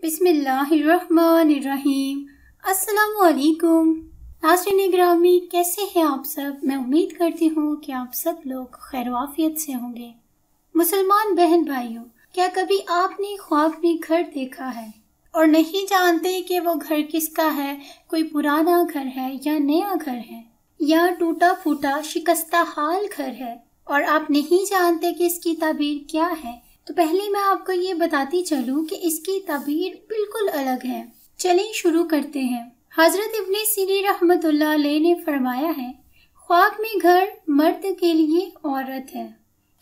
بسم اللہ الرحمن الرحیم۔ السلام علیکم ناظرین گرامی، کیسے ہیں آپ سب؟ میں امید کرتی ہوں کہ آپ سب لوگ خیر و عافیت سے ہوں گے۔ مسلمان بہن بھائیوں، کیا کبھی آپ نے خواب میں گھر دیکھا ہے اور نہیں جانتے کہ وہ گھر کس کا ہے؟ کوئی پرانا گھر ہے یا نیا گھر ہے، یا ٹوٹا پھوٹا شکستہ حال گھر ہے اور آپ نہیں جانتے کہ اس کی تعبیر کیا ہے؟ تو پہلے میں آپ کو یہ بتاتی چلوں کہ اس کی تعبیر بالکل الگ ہے۔ چلیں شروع کرتے ہیں۔ حضرت ابن سیرین رحمۃ اللہ علیہ نے فرمایا ہے، خواب میں گھر مرد کے لیے عورت ہے۔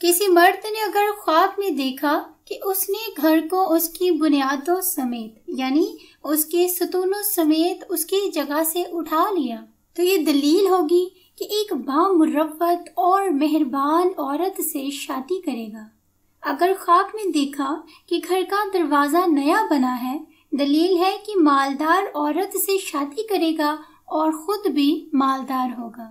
کسی مرد نے اگر خواب میں دیکھا کہ اس نے گھر کو اس کی بنیادوں سمیت، یعنی اس کے ستونوں سمیت اس کی جگہ سے اٹھا لیا، تو یہ دلیل ہوگی کہ ایک بامروت اور مہربان عورت سے شادی کرے گا۔ اگر خواب میں دیکھا کہ گھر کا دروازہ نیا بنا ہے، دلیل ہے کہ مالدار عورت سے شادی کرے گا اور خود بھی مالدار ہوگا۔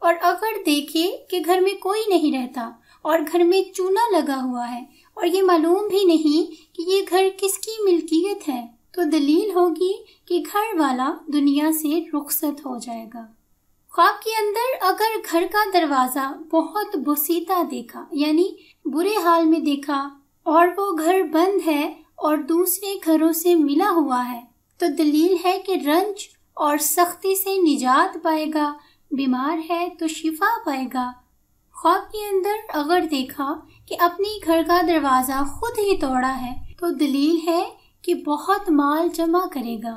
اور اگر دیکھے کہ گھر میں کوئی نہیں رہتا اور گھر میں چونا لگا ہوا ہے اور یہ معلوم بھی نہیں کہ یہ گھر کس کی ملکیت ہے، تو دلیل ہوگی کہ گھر والا دنیا سے رخصت ہو جائے گا۔ خواب کے اندر اگر گھر کا دروازہ بہت بسیطا دیکھا، یعنی برے حال میں دیکھا، اور وہ گھر بند ہے اور دوسرے گھروں سے ملا ہوا ہے، تو دلیل ہے کہ رنج اور سختی سے نجات پائے گا، بیمار ہے تو شفا پائے گا۔ خواب کے اندر اگر دیکھا کہ اپنے گھر کا دروازہ خود ہی توڑا ہے، تو دلیل ہے کہ بہت مال جمع کرے گا۔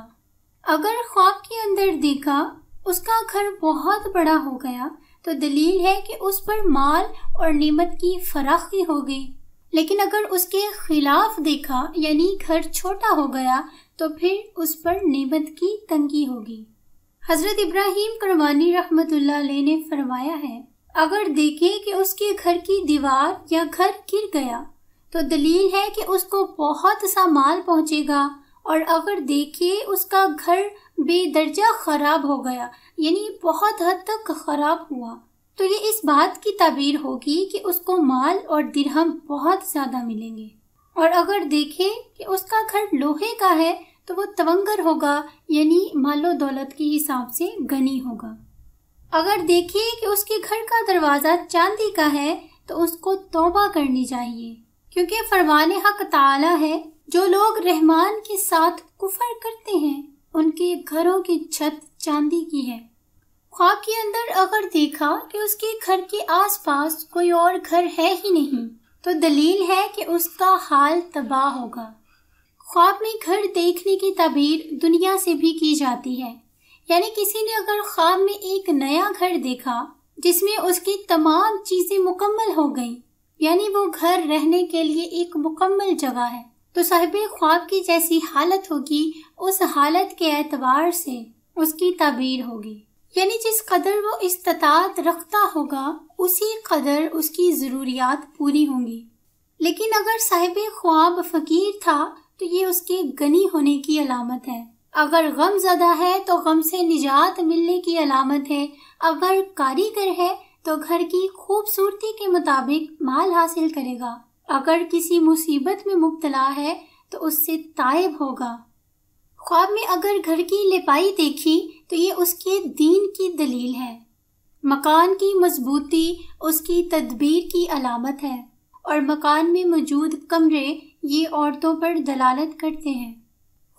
اگر خواب کے اندر دیکھا اس کا گھر بہت بڑا ہو گیا، تو دلیل ہے کہ اس پر مال اور نعمت کی فراخی ہو گئی۔ لیکن اگر اس کے خلاف دیکھا، یعنی گھر چھوٹا ہو گیا، تو پھر اس پر نعمت کی تنگی ہوگی۔ حضرت ابراہیم کرمانی رحمۃ اللہ علیہ نے فرمایا ہے، اگر دیکھے کہ اس کے گھر کی دیوار یا گھر گر گیا، تو دلیل ہے کہ اس کو بہت سا مال پہنچے گا، اور اگر دیکھے اس کا گھر بے درجہ خراب ہو گیا، یعنی بہت حد تک خراب ہوا، تو یہ اس بات کی تعبیر ہوگی کہ اس کو مال اور درہم بہت زیادہ ملیں گے۔ اور اگر دیکھے کہ اس کا گھر لوہے کا ہے، تو وہ تونگر ہوگا، یعنی مال و دولت کے حساب سے غنی ہوگا۔ اگر دیکھے کہ اس کے گھر کا دروازہ چاندی کا ہے، تو اس کو توبہ کرنی چاہیے، کیونکہ فرمان حق تعالی ہے، جو لوگ رحمان کے ساتھ کفر کرتے ہیں ان کے گھروں کی چھت چاندی کی ہے۔ خواب کے اندر اگر دیکھا کہ اس کے گھر کے آس پاس کوئی اور گھر ہے ہی نہیں، تو دلیل ہے کہ اس کا حال تباہ ہوگا۔ خواب میں گھر دیکھنے کی تعبیر دنیا سے بھی کی جاتی ہے، یعنی کسی نے اگر خواب میں ایک نیا گھر دیکھا جس میں اس کی تمام چیزیں مکمل ہو گئیں، یعنی وہ گھر رہنے کے لیے ایک مکمل جگہ ہے، تو صاحب خواب کی جیسی حالت ہوگی، اس حالت کے اعتبار سے اس کی تعبیر ہوگی، یعنی جس قدر وہ استطاعت رکھتا ہوگا اسی قدر اس کی ضروریات پوری ہوں گی۔ لیکن اگر صاحب خواب فقیر تھا تو یہ اس کے غنی ہونے کی علامت ہے۔ اگر غم زدہ ہے تو غم سے نجات ملنے کی علامت ہے۔ اگر کاریگر ہے تو گھر کی خوبصورتی کے مطابق مال حاصل کرے گا۔ اگر کسی مصیبت میں مبتلا ہے تو اس سے تائب ہوگا۔ خواب میں اگر گھر کی لپائی دیکھی تو یہ اس کے دین کی دلیل ہے۔ مکان کی مضبوطی اس کی تدبیر کی علامت ہے، اور مکان میں موجود کمرے یہ عورتوں پر دلالت کرتے ہیں۔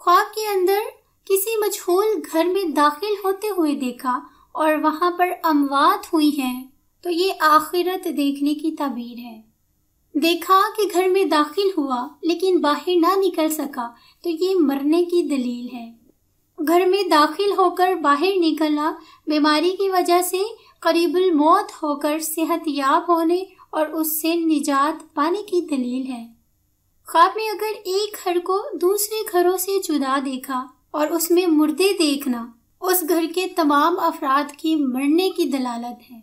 خواب کے اندر کسی مجہول گھر میں داخل ہوتے ہوئے دیکھا اور وہاں پر اموات ہوئی ہیں، تو یہ آخرت دیکھنے کی تعبیر ہے۔ دیکھا کہ گھر میں داخل ہوا لیکن باہر نہ نکل سکا، تو یہ مرنے کی دلیل ہے۔ گھر میں داخل ہو کر باہر نکلنا بیماری کی وجہ سے قریب الموت ہو کر صحت یاب ہونے اور اس سے نجات پانے کی دلیل ہے۔ خواب میں اگر ایک گھر کو دوسرے گھروں سے جدا دیکھا اور اس میں مردے دیکھنا اس گھر کے تمام افراد کی مرنے کی دلالت ہے۔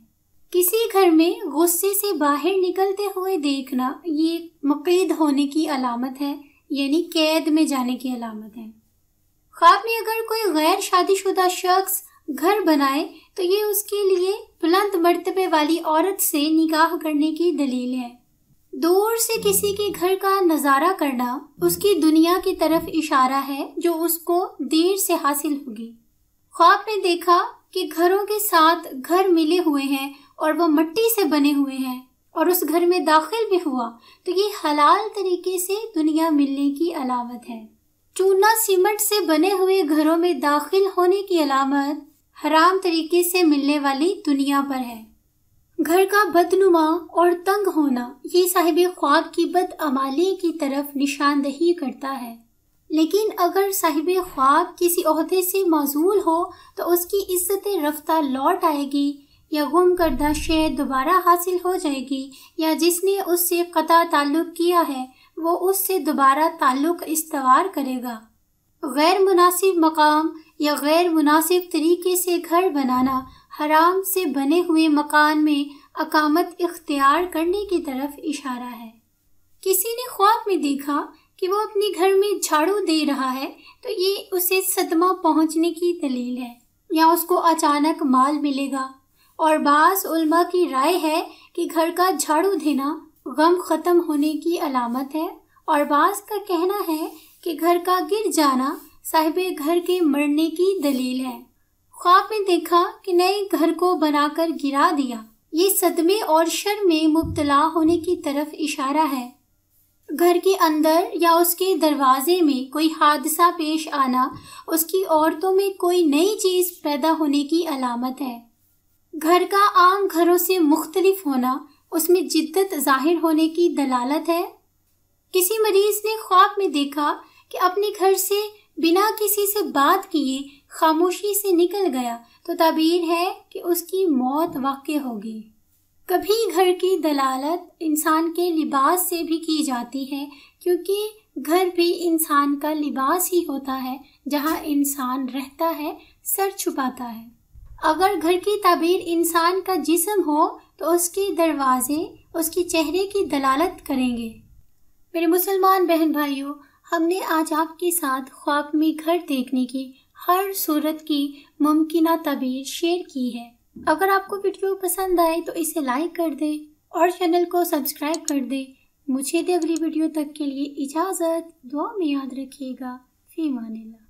کسی گھر میں غصے سے باہر نکلتے ہوئے دیکھنا یہ مقید ہونے کی علامت ہے، یعنی قید میں جانے کی علامت ہے۔ خواب میں اگر کوئی غیر شادی شدہ شخص گھر بنائے تو یہ اس کے لیے بلند مرتبے والی عورت سے نکاح کرنے کی دلیل ہے۔ دور سے کسی کے گھر کا نظارہ کرنا اس کی دنیا کی طرف اشارہ ہے جو اس کو دیر سے حاصل ہوگی۔ خواب میں دیکھا کہ گھروں کے ساتھ گھر ملے ہوئے ہیں اور وہ مٹی سے بنے ہوئے ہیں اور اس گھر میں داخل بھی ہوا تو یہ حلال طریقے سے دنیا ملنے کی علامت ہے۔ چونا سیمنٹ سے بنے ہوئے گھروں میں داخل ہونے کی علامت حرام طریقے سے ملنے والی دنیا پر ہے۔ گھر کا بدنما اور تنگ ہونا یہ صاحب خواب کی بدعمالی کی طرف نشاندہی کرتا ہے، لیکن اگر صاحب خواب کسی عہدے سے معزول ہو تو اس کی عزت رفتہ لوٹ آئے گی، یا گم کردہ شے دوبارہ حاصل ہو جائے گی، یا جس نے اس سے قطع تعلق کیا ہے وہ اس سے دوبارہ تعلق استوار کرے گا۔ غیر مناسب مقام یا غیر مناسب طریقے سے گھر بنانا حرام سے بنے ہوئے مکان میں اقامت اختیار کرنے کی طرف اشارہ ہے۔ کسی نے خواب میں دیکھا کہ وہ اپنے گھر میں جھاڑو دے رہا ہے تو یہ اسے صدمہ پہنچنے کی دلیل ہے، یا اس کو اچانک مال ملے گا۔ اور بعض علماء کی رائے ہے کہ گھر کا جھاڑو دینا غم ختم ہونے کی علامت ہے، اور بعض کا کہنا ہے کہ گھر کا گر جانا صاحب گھر کے مرنے کی دلیل ہے۔ خواب میں دیکھا کہ نئے گھر کو بنا کر گرا دیا، یہ صدمے اور شر میں مبتلا ہونے کی طرف اشارہ ہے۔ گھر کے اندر یا اس کے دروازے میں کوئی حادثہ پیش آنا اس کی عورتوں میں کوئی نئی چیز پیدا ہونے کی علامت ہے۔ گھر کا عام گھروں سے مختلف ہونا اس میں جدت ظاہر ہونے کی دلالت ہے۔ کسی مریض نے خواب میں دیکھا کہ اپنے گھر سے بنا کسی سے بات کیے خاموشی سے نکل گیا تو تعبیر ہے کہ اس کی موت واقع ہوگی۔ کبھی گھر کی دلالت انسان کے لباس سے بھی کی جاتی ہے، کیونکہ گھر بھی انسان کا لباس ہی ہوتا ہے، جہاں انسان رہتا ہے، سر چھپاتا ہے۔ اگر گھر کی تعبیر انسان کا جسم ہو تو اس کے دروازے اس کے چہرے کی دلالت کریں گے۔ میرے مسلمان بہن بھائیوں، ہم نے آج آپ کے ساتھ خواب میں گھر دیکھنے کی ہر صورت کی ممکنہ تعبیر شیئر کی ہے۔ اگر آپ کو ویڈیو پسند آئے تو اسے لائک کر دیں اور چینل کو سبسکرائب کر دیں۔ مجھے دے اگلی ویڈیو تک کے لیے اجازت، دعا میں یاد رکھیے گا۔ فی امان اللہ۔